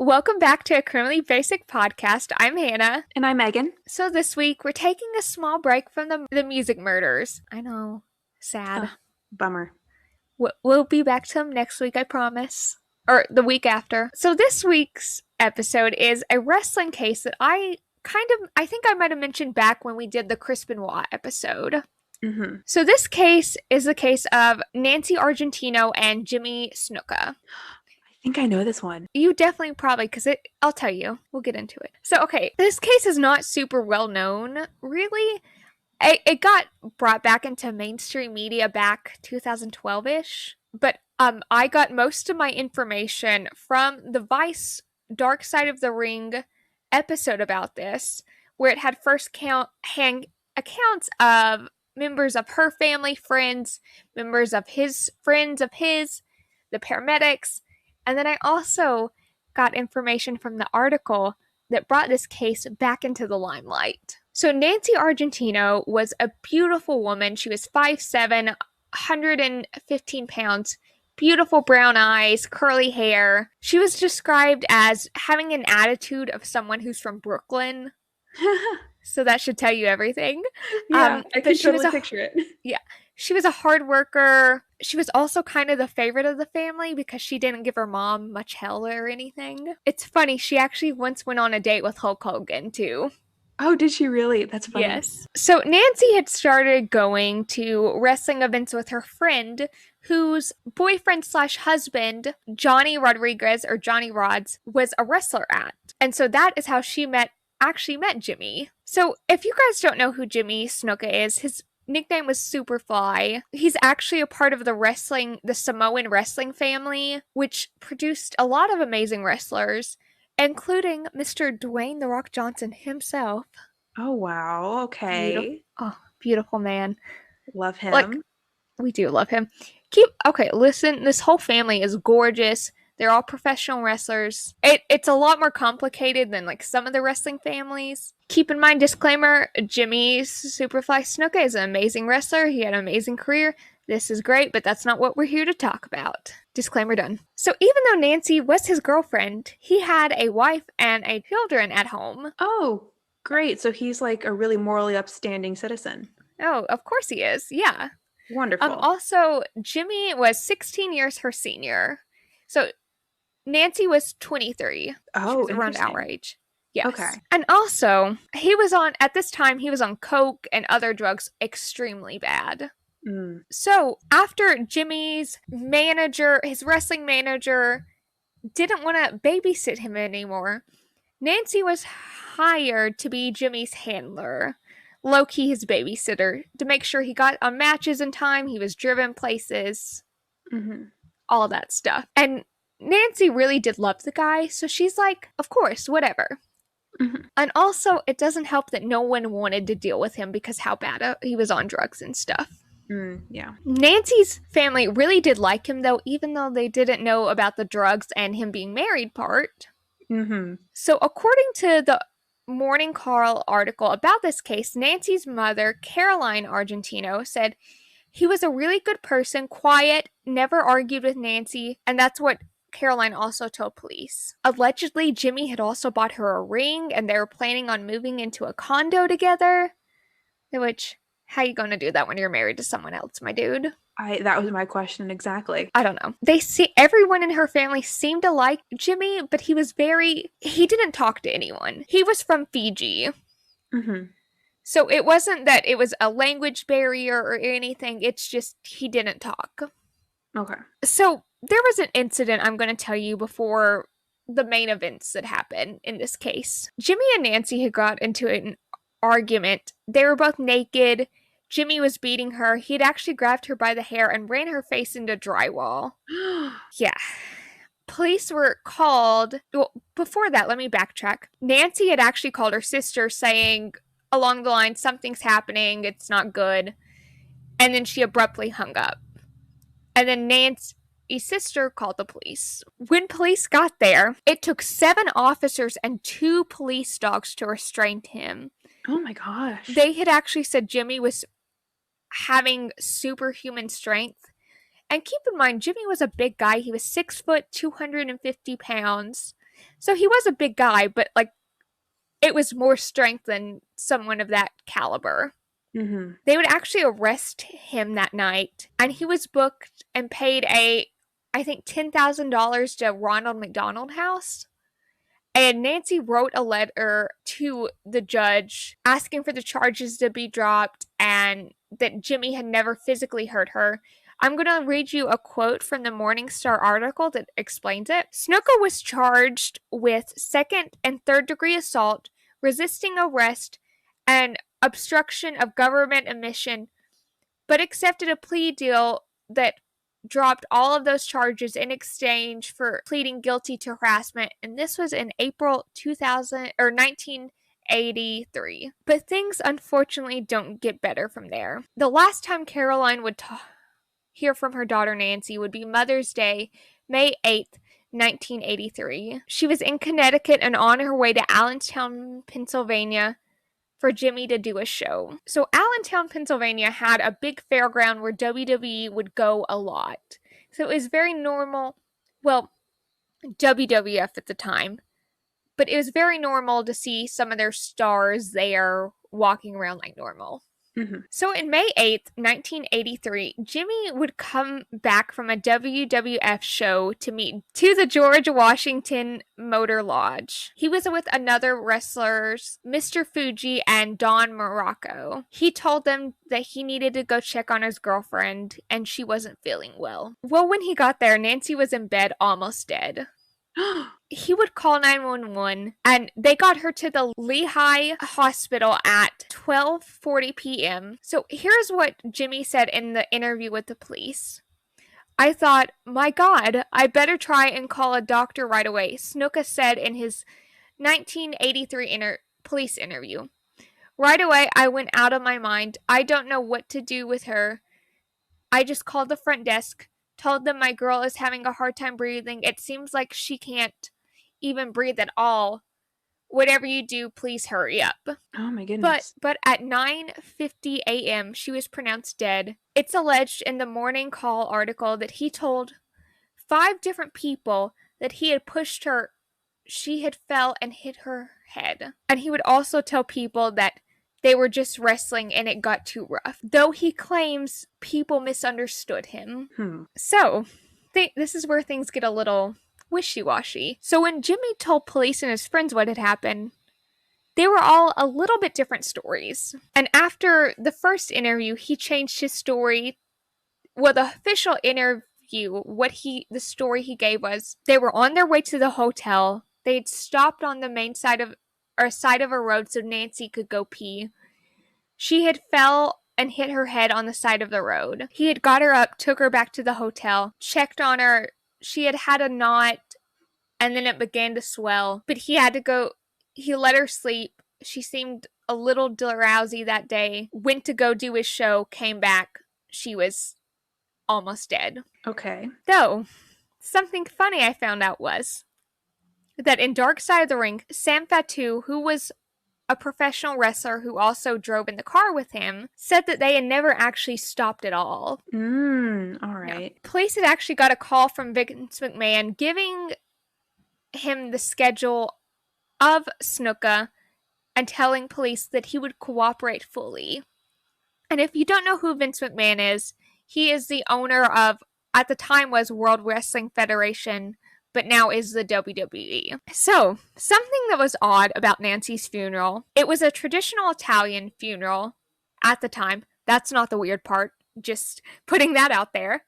Welcome back to a Criminally Basic podcast. I'm Hannah. And I'm Megan. So this week we're taking a small break from the music murders. I know, sad. Bummer. We'll be back to them next week, I promise. Or the week after. So this week's episode is a wrestling case that I think I might have mentioned back when we did the Chris Benoit episode. Mm-hmm. So this case is the case of Nancy Argentino and Jimmy Snuka. I think I know this one. You definitely probably, because I'll tell you. We'll get into it. So, okay, this case is not super well known, really. It got brought back into mainstream media back 2012-ish, but I got most of my information from the Vice Dark Side of the Ring episode about this, where it had first accounts of members of her family, friends, members of his friends of his, the paramedics. And then I also got information from the article that brought this case back into the limelight. So Nancy Argentino was a beautiful woman. She was 5'7", 115 pounds, beautiful brown eyes, curly hair. She was described as having an attitude of someone who's from Brooklyn. So that should tell you everything. Yeah, I can totally picture it. Yeah. She was a hard worker. She was also kind of the favorite of the family because she didn't give her mom much hell or anything. It's funny, she actually once went on a date with Hulk Hogan, too. Oh, did she really? That's funny. Yes. So Nancy had started going to wrestling events with her friend, whose boyfriend/husband, Johnny Rodriguez, or Johnny Rods, was a wrestler at. And so that is how she actually met Jimmy. So if you guys don't know who Jimmy Snuka is, his nickname was Superfly. He's actually a part of the Samoan wrestling family, which produced a lot of amazing wrestlers, including Mr. Dwayne "The Rock" Johnson himself. Oh, wow. Okay. Beautiful man. Love him. We do love him. Listen, this whole family is gorgeous. They're all professional wrestlers. It's a lot more complicated than some of the wrestling families. Keep in mind, disclaimer, Jimmy Superfly Snuka is an amazing wrestler. He had an amazing career. This is great, but that's not what we're here to talk about. Disclaimer done. So even though Nancy was his girlfriend, he had a wife and children at home. Oh, great. So he's a really morally upstanding citizen. Oh, of course he is. Yeah. Wonderful. Also, Jimmy was 16 years her senior. So Nancy was 23. Oh, she was around our age. Yes. Okay. And also, at this time, he was on coke and other drugs extremely bad. Mm. So after Jimmy's manager, his wrestling manager, didn't want to babysit him anymore, Nancy was hired to be Jimmy's handler. Low-key his babysitter, to make sure he got on matches in time, he was driven places, all that stuff. And Nancy really did love the guy, so she's like, of course, whatever. Mm-hmm. And also, it doesn't help that no one wanted to deal with him because how bad he was on drugs and stuff. Yeah. Nancy's family really did like him, though, even though they didn't know about the drugs and him being married part. Mm-hmm. So according to the Morning Call article about this case, Nancy's mother, Caroline Argentino, said he was a really good person, quiet, never argued with Nancy, and that's what Caroline also told police. Allegedly, Jimmy had also bought her a ring, and they were planning on moving into a condo together. Which, how you gonna do that when you're married to someone else, my dude? That was my question exactly. I don't know. Everyone in her family seemed to like Jimmy, but he didn't talk to anyone. He was from Fiji. Mm-hmm. So it wasn't that it was a language barrier or anything. It's just he didn't talk. Okay. So there was an incident I'm going to tell you before the main events that happened in this case. Jimmy and Nancy had got into an argument. They were both naked. Jimmy was beating her. He'd actually grabbed her by the hair and ran her face into drywall. Yeah. Police were called. Well, before that, let me backtrack. Nancy had actually called her sister saying along the line, something's happening, it's not good. And then she abruptly hung up. And then Nancy's sister called the police. When police got there, it took 7 officers and 2 police dogs to restrain him. Oh my gosh. They had actually said Jimmy was having superhuman strength. And keep in mind, Jimmy was a big guy. He was 6 foot, 250 pounds. So he was a big guy, but like it was more strength than someone of that caliber. Mm-hmm. They would actually arrest him that night, and he was booked and paid I think, $10,000 to Ronald McDonald House. And Nancy wrote a letter to the judge asking for the charges to be dropped and that Jimmy had never physically hurt her. I'm going to read you a quote from the Morning Star article that explains it. Snuka was charged with second and third degree assault, resisting arrest, and obstruction of government admission, but accepted a plea deal that dropped all of those charges in exchange for pleading guilty to harassment, and this was in April 2000 or 1983. But things unfortunately don't get better from there. The last time Caroline would hear from her daughter Nancy would be Mother's Day, May 8th, 1983. She was in Connecticut and on her way to Allentown, Pennsylvania, for Jimmy to do a show. So Allentown, Pennsylvania had a big fairground where WWE would go a lot. So it was very normal, well, WWF at the time, but it was very normal to see some of their stars there walking around like normal. Mm-hmm. So in May 8th, 1983, Jimmy would come back from a WWF show to meet to the George Washington Motor Lodge. He was with another wrestlers, Mr. Fuji and Don Morocco. He told them that he needed to go check on his girlfriend and she wasn't feeling well. Well, when he got there, Nancy was in bed almost dead. He would call 911 and they got her to the Lehigh Hospital at 12:40 p.m. So here's what Jimmy said in the interview with the police. I thought, my God, I better try and call a doctor right away, Snuka said in his 1983 police interview. Right away, I went out of my mind. I don't know what to do with her. I just called the front desk, told them my girl is having a hard time breathing. It seems like she can't even breathe at all. Whatever you do, please hurry up. Oh my But goodness. at 9:50 a.m., she was pronounced dead. It's alleged in the Morning Call article that he told 5 different people that he had pushed her, she had fell and hit her head. And he would also tell people that they were just wrestling and it got too rough, though he claims people misunderstood him. So, this is where things get a little wishy-washy. So when Jimmy told police and his friends what had happened, they were all a little bit different stories. And after the first interview, he changed his story. Well, the official interview, the story he gave was they were on their way to the hotel. They had stopped on the main side of a road so Nancy could go pee. She had fell and hit her head on the side of the road. He had got her up, took her back to the hotel, checked on her. She had had a knot and then it began to swell, but he let her sleep. She seemed a little drowsy that day, went to go do his show, came back. She was almost dead. Okay. Though, something funny I found out was that in Dark Side of the Ring, Sam Fatu, who was a professional wrestler who also drove in the car with him, said that they had never actually stopped at all. All right. No. Police had actually got a call from Vince McMahon giving him the schedule of Snuka and telling police that he would cooperate fully. And if you don't know who Vince McMahon is, he is the owner of, at the time was World Wrestling Federation, but now is the WWE. So, something that was odd about Nancy's funeral, it was a traditional Italian funeral at the time. That's not the weird part, just putting that out there.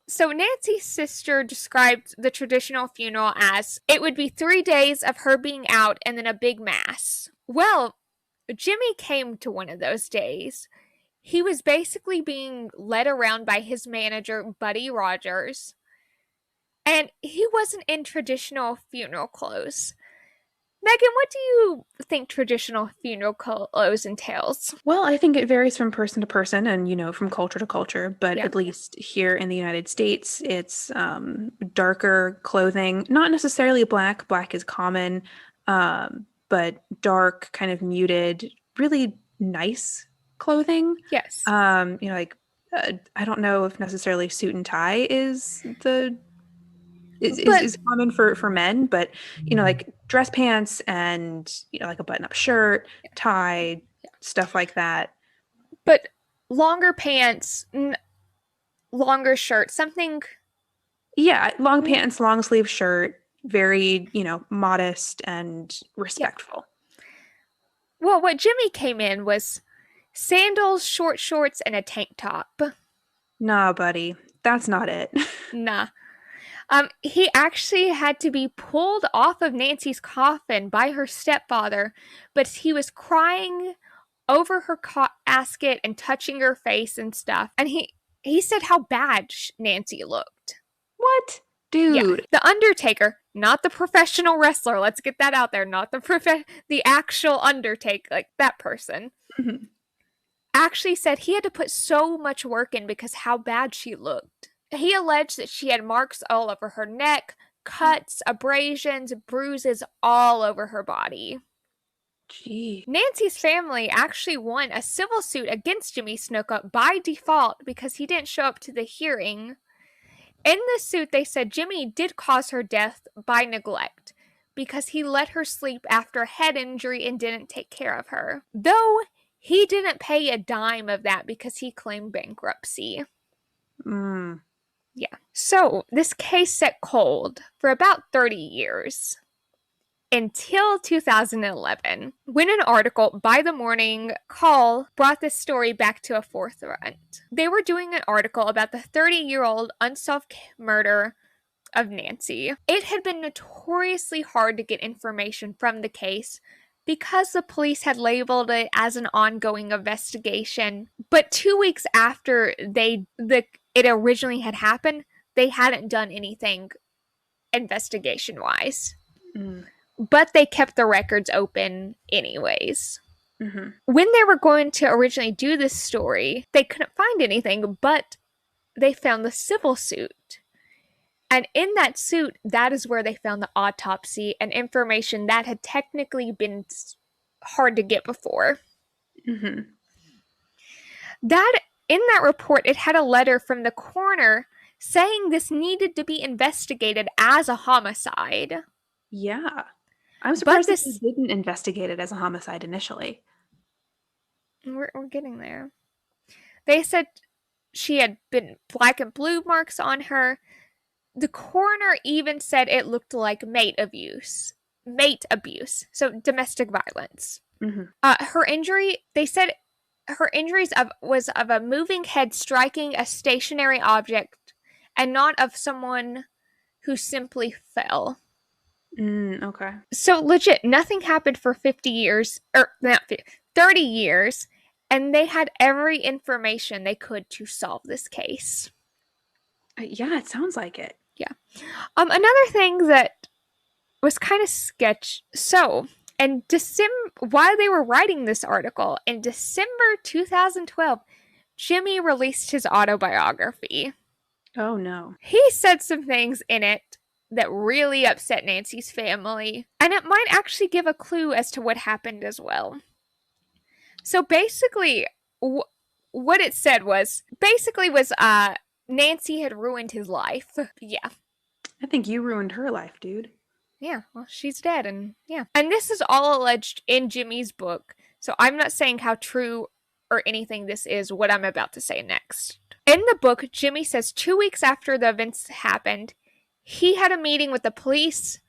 So Nancy's sister described the traditional funeral as it would be 3 days of her being out and then a big mass. Well, Jimmy came to one of those days. He was basically being led around by his manager, Buddy Rogers, and he wasn't in traditional funeral clothes. Megan, what do you think traditional funeral clothes entails? Well, I think it varies from person to person and, from culture to culture. But Yeah. at least here in the United States, it's darker clothing, not necessarily black. Black is common, but dark, kind of muted, really nice clothing. Yes. I don't know if necessarily suit and tie is the But is common for men, but like dress pants and like a button-up shirt, tie, stuff like that. but longer pants, longer shirt, something. Yeah, long mm, pants, long sleeve shirt, very, modest and Yeah. respectful. Well, what Jimmy came in was sandals, short shorts, and a tank top. Nah, buddy, that's not it. Nah. He actually had to be pulled off of Nancy's coffin by her stepfather, but he was crying over her casket and touching her face and stuff. And he said how bad Nancy looked. What? Yeah, Dude. the Undertaker, not the professional wrestler. Let's get that out there. Not the actual Undertaker, like that person. Mhm. Actually said he had to put so much work in because how bad she looked. He alleged that she had marks all over her neck, cuts, abrasions, bruises all over her body. Gee. Nancy's family actually won a civil suit against Jimmy Snuka by default because he didn't show up to the hearing. In the suit, they said Jimmy did cause her death by neglect because he let her sleep after a head injury and didn't take care of her. Though he didn't pay a dime of that because he claimed bankruptcy. Mm. Yeah. So this case set cold for about 30 years until 2011, when an article by the Morning Call brought this story back to a forefront. They were doing an article about the 30-year-old unsolved murder of Nancy. It had been notoriously hard to get information from the case because the police had labeled it as an ongoing investigation. But 2 weeks after it originally had happened, they hadn't done anything investigation-wise. Mm. But they kept the records open anyways. Mm-hmm. When they were going to originally do this story, they couldn't find anything, but they found the civil suit. And in that suit, that is where they found the autopsy and information that had technically been hard to get before. Mm-hmm. That in that report, it had a letter from the coroner saying this needed to be investigated as a homicide. Yeah. I'm But surprised that they this, didn't investigate it as a homicide initially. we're getting there. They said she had been black and blue marks on her. The coroner even said it looked like mate abuse. Mate abuse. So domestic violence. Mm-hmm. Her injury, they said her injuries was of a moving head striking a stationary object and not of someone who simply fell. Okay. So legit, nothing happened for 50 years, or not 50, 30 years, and they had every information they could to solve this case. Yeah, it sounds like it. Yeah. Another thing that was kind of sketch. So, in December, while they were writing this article, in December 2012, Jimmy released his autobiography. Oh no. He said some things in it that really upset Nancy's family, and it might actually give a clue as to what happened as well. So basically, what it said was Nancy had ruined his life. Yeah. I think you ruined her life, dude. Yeah, well, she's dead, and yeah. And this is all alleged in Jimmy's book, so I'm not saying how true or anything this is, what I'm about to say next. In the book, Jimmy says 2 weeks after the events happened, he had a meeting with the police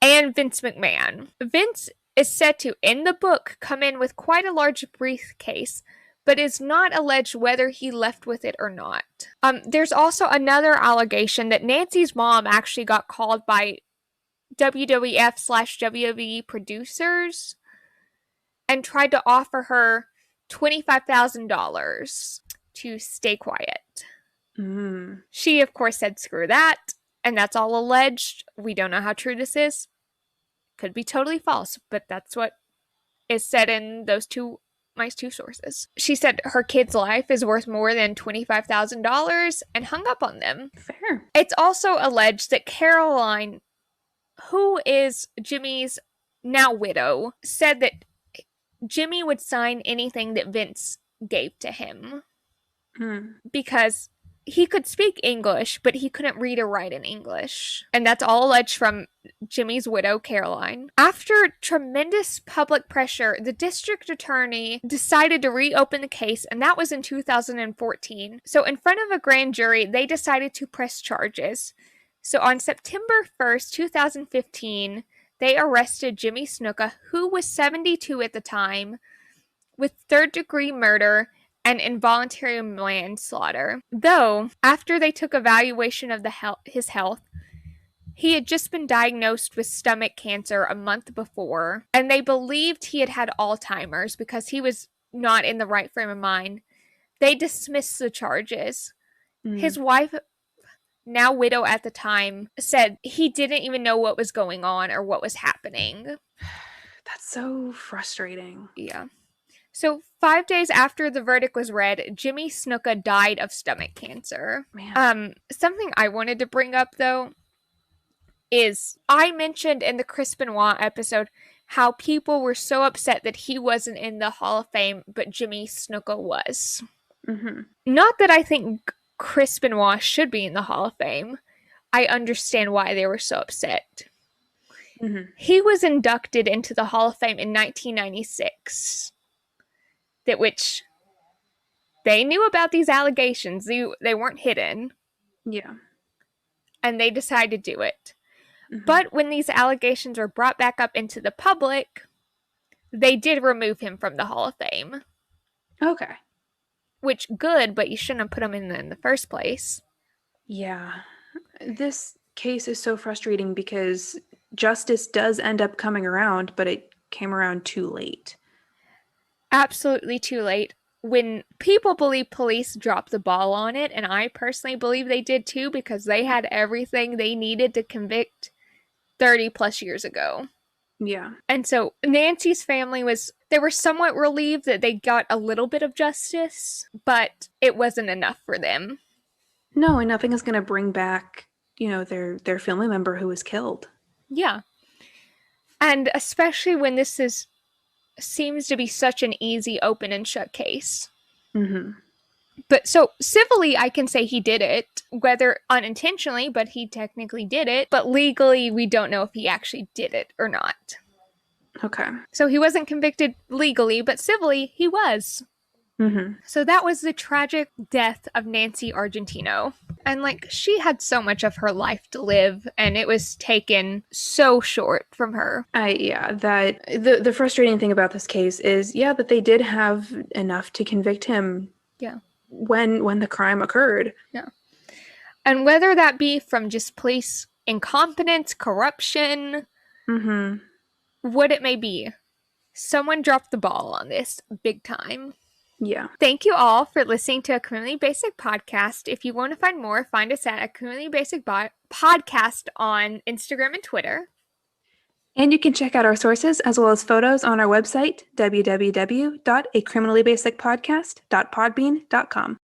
and Vince McMahon. Vince is said to, in the book, come in with quite a large briefcase, but is not alleged whether he left with it or not. There's also another allegation that Nancy's mom actually got called by WWF/WWE producers and tried to offer her $25,000 to stay quiet. Mm. She, of course, said screw that, and that's all alleged. We don't know how true this is. Could be totally false, but that's what is said in my two sources. She said her kid's life is worth more than $25,000 and hung up on them. Fair. It's also alleged that Caroline, who is Jimmy's now widow, said that Jimmy would sign anything that Vince gave to him Mm. because he could speak English, but he couldn't read or write in English. And that's all alleged from Jimmy's widow, Caroline. After tremendous public pressure, the district attorney decided to reopen the case, and that was in 2014. So, in front of a grand jury, they decided to press charges. So, on September 1st, 2015, they arrested Jimmy Snuka, who was 72 at the time, with third-degree murder and involuntary manslaughter. Though, after they took evaluation of his health, he had just been diagnosed with stomach cancer a month before, and they believed he had had Alzheimer's because he was not in the right frame of mind. They dismissed the charges. His wife, now widow at the time, said he didn't even know what was going on or what was happening. That's so frustrating. Yeah. So 5 days after the verdict was read, Jimmy Snuka died of stomach cancer. Man. Something I wanted to bring up, though, is I mentioned in the Chris Benoit episode how people were so upset that he wasn't in the Hall of Fame, but Jimmy Snuka was. Mm-hmm. Not that I think Chris Benoit should be in the Hall of Fame. I understand why they were so upset. Mm-hmm. He was inducted into the Hall of Fame in 1996. Which they knew about these allegations. They weren't hidden. Yeah. And they decided to do it. Mm-hmm. But when these allegations were brought back up into the public, they did remove him from the Hall of Fame. Okay. Which, good, but you shouldn't have put him in the first place. Yeah. This case is so frustrating because justice does end up coming around, but it came around too late. Absolutely too late. When people believe police dropped the ball on it, and I personally believe they did too, because they had everything they needed to convict 30 plus years ago. Yeah. And so Nancy's family they were somewhat relieved that they got a little bit of justice, but it wasn't enough for them. No, and nothing is going to bring back, their family member who was killed. Yeah. And especially when this seems to be such an easy open and shut case. Mm-hmm. But so civilly, I can say he did it, whether unintentionally, but he technically did it. But legally, we don't know if he actually did it or not. Okay. So he wasn't convicted legally, but civilly, he was. Mm-hmm. So that was the tragic death of Nancy Argentino. And she had so much of her life to live, and it was taken so short from her. That the frustrating thing about this case is, that they did have enough to convict him. Yeah. When the crime occurred. Yeah. And whether that be from just police incompetence, corruption, mm-hmm. what it may be, someone dropped the ball on this big time. Yeah. Thank you all for listening to a Criminally Basic podcast. If you want to find more, find us at a Criminally Basic podcast on Instagram and Twitter. And you can check out our sources as well as photos on our website, www.acriminallybasicpodcast.podbean.com.